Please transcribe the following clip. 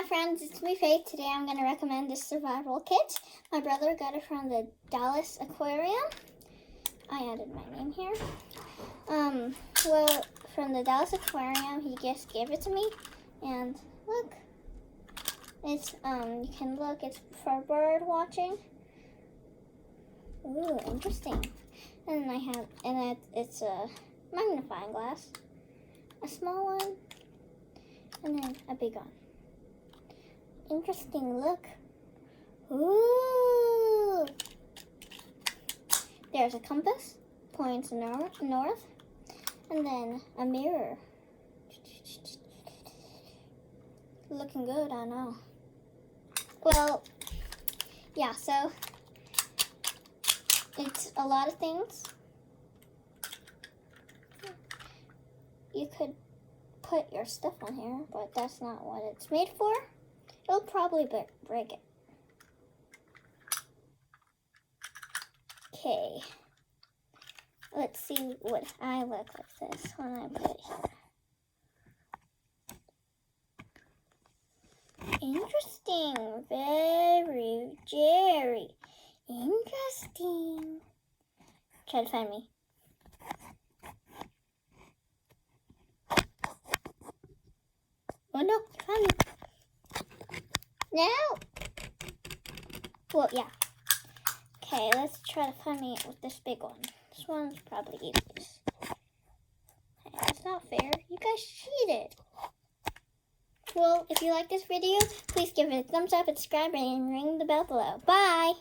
friends, it's me Faith. Today I'm going to recommend this survival kit. My brother got it from the Dallas Aquarium. I added my name here. Well, from the Dallas Aquarium, he just gave it to me. And look, it's, you can look, it's for bird watching. Ooh, interesting. And I have, it's a magnifying glass, a small one, and then a big one. Interesting, look. Ooh. There's a compass, points north, and then a mirror. Looking good, I know. Well, yeah, so it's a lot of things. You could put your stuff on here, but that's not what it's made for. It'll probably break it. Okay. Let's see what I look like this when I put it here. Interesting. Very interesting. Try to find me. Oh no, you found me. No! Well, yeah. Okay, let's try to find me with this big one. This one's probably easiest. Hey, that's not fair. You guys cheated. Well, if you like this video, please give it a thumbs up, subscribe, and ring the bell below. Bye!